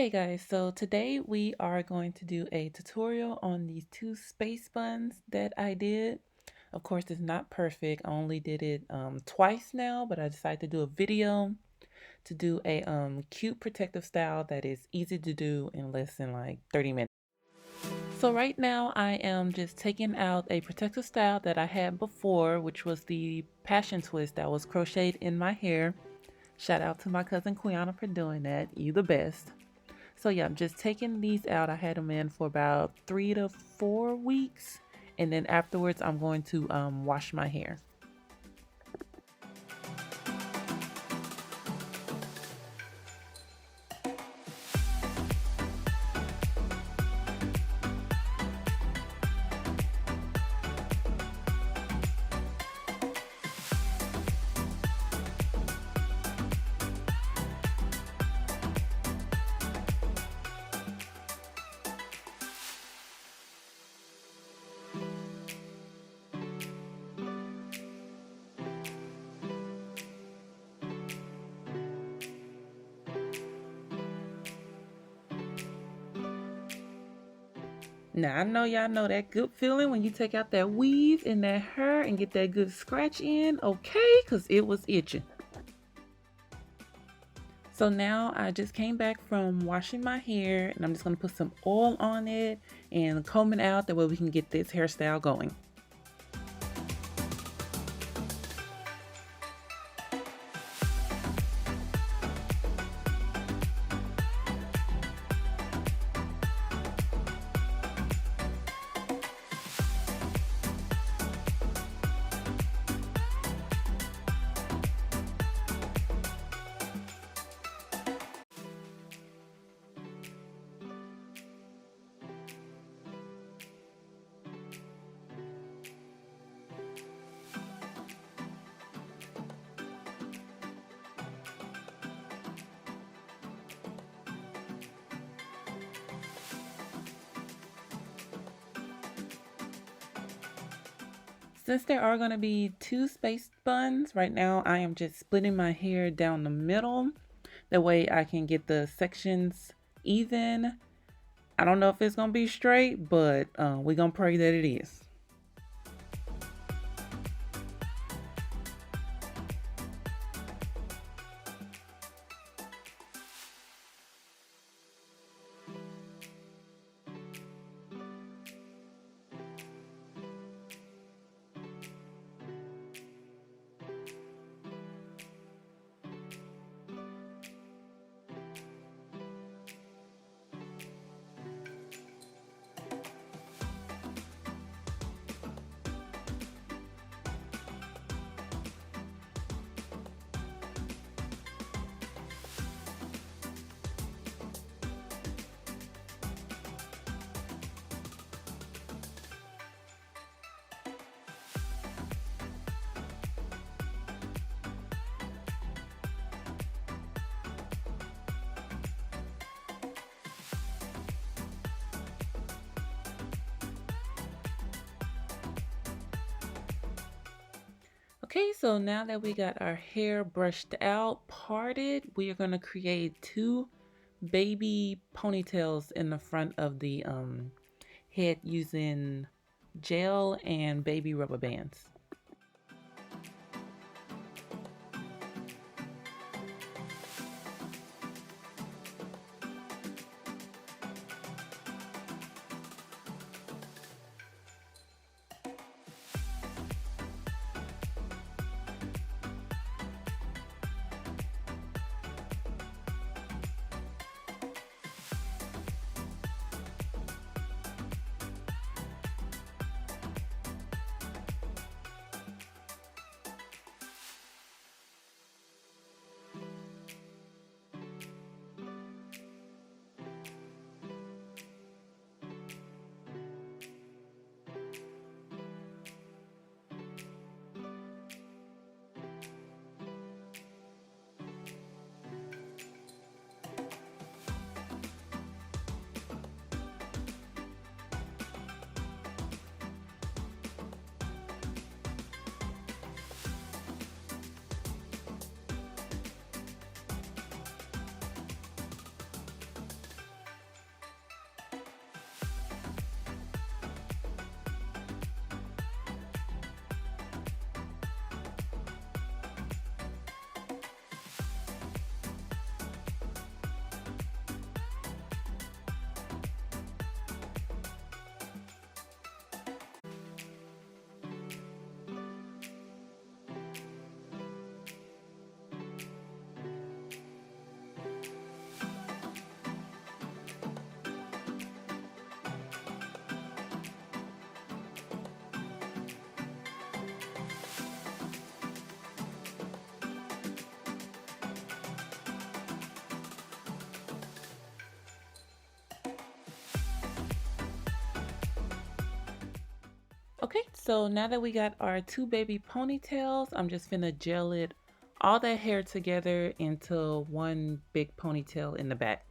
Okay guys, so today we are going to do a tutorial on these two space buns that I did. Of course, it's not perfect. I only did it twice now, but I decided to do a video to do a cute protective style that is easy to do in less than like 30 minutes. So right now I am just taking out a protective style that I had before, which was the passion twist that was crocheted in my hair. Shout out to my cousin Quiana for doing that. You the best. So yeah, I'm just taking these out. I had them in for about 3 to 4 weeks. And then afterwards, I'm going to wash my hair. Now, I know y'all know that good feeling when you take out that weave in that hair and get that good scratch in, okay? Because it was itching. So now I just came back from washing my hair and I'm just going to put some oil on it and comb it out. That way we can get this hairstyle going. Since there are going to be two space buns, right now I am just splitting my hair down the middle. That way I can get the sections even. I don't know if it's going to be straight, but we're going to pray that it is. Okay, so now that we got our hair brushed out, parted, we are going to create two baby ponytails in the front of the head using gel and baby rubber bands. Okay, so now that we got our two baby ponytails, I'm just gonna gel it all that hair together into one big ponytail in the back.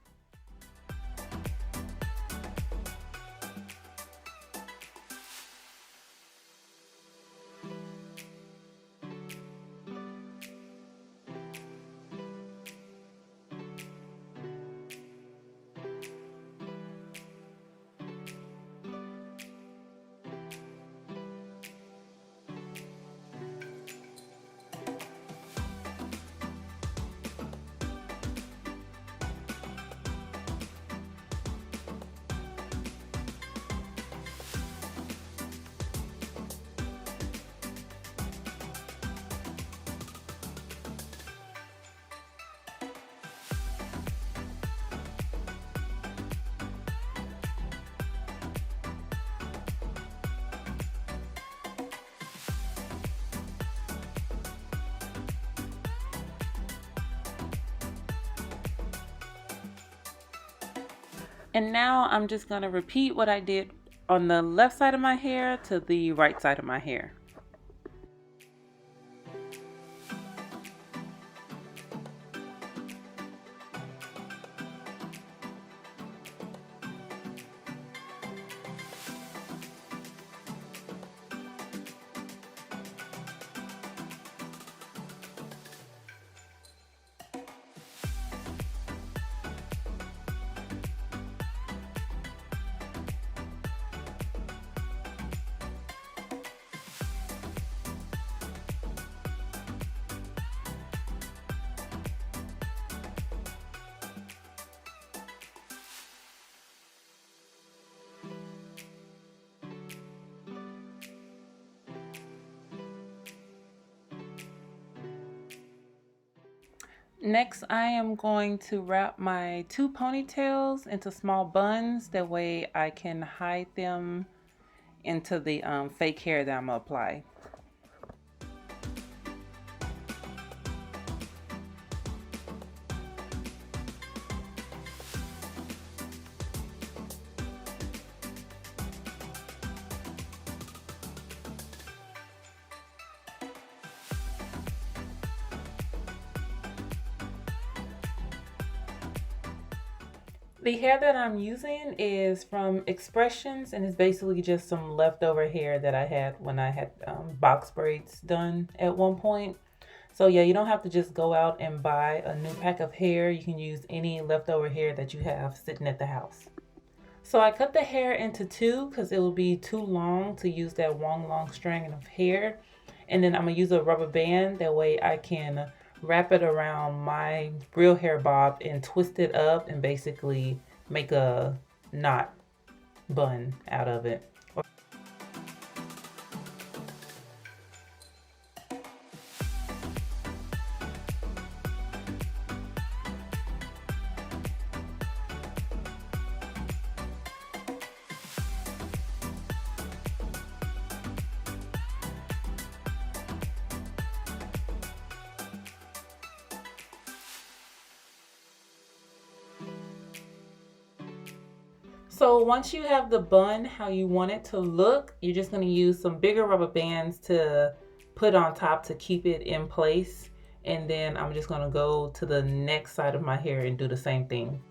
And now I'm just gonna repeat what I did on the left side of my hair to the right side of my hair. Next, I am going to wrap my two ponytails into small buns. That way I can hide them into the fake hair that I'm gonna apply. The hair that I'm using is from Expressions, and it's basically just some leftover hair that I had when I had box braids done at one point. So yeah, you don't have to just go out and buy a new pack of hair. You can use any leftover hair that you have sitting at the house. So I cut the hair into two because it will be too long to use that one long strand of hair. And then I'm gonna use a rubber band. That way I can wrap it around my real hair bob and twist it up and basically make a knot bun out of it. So once you have the bun how you want it to look, you're just going to use some bigger rubber bands to put on top to keep it in place. And then I'm just going to go to the next side of my hair and do the same thing.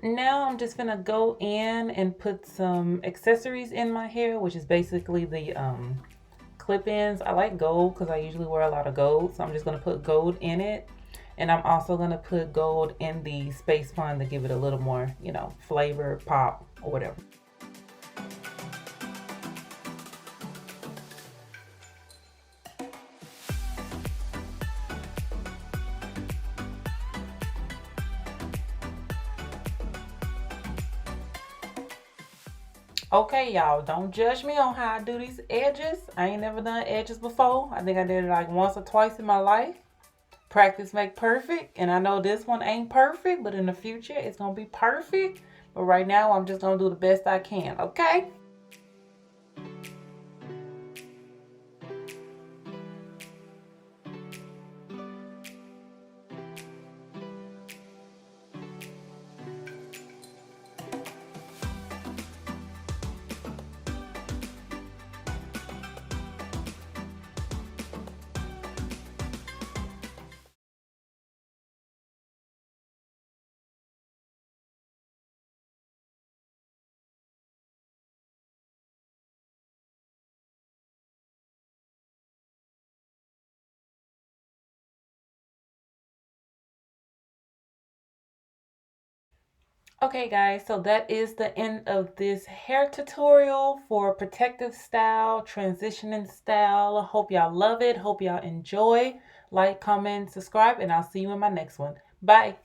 Now I'm just gonna go in and put some accessories in my hair, which is basically the clip-ins. I like gold because I usually wear a lot of gold, so I'm just gonna put gold in it. And I'm also gonna put gold in the Space Bun to give it a little more, you know, flavor, pop, or whatever. Okay, y'all, don't judge me on how I do these edges. I ain't never done edges before. I think I did it like once or twice in my life. Practice make perfect, and I know this one ain't perfect, but in the future it's gonna be perfect. But right now I'm just gonna do the best I can, okay? Okay guys, so that is the end of this hair tutorial for protective style, transitioning style. Hope y'all love it. Hope y'all enjoy. Like, comment, subscribe, and I'll see you in my next one. Bye.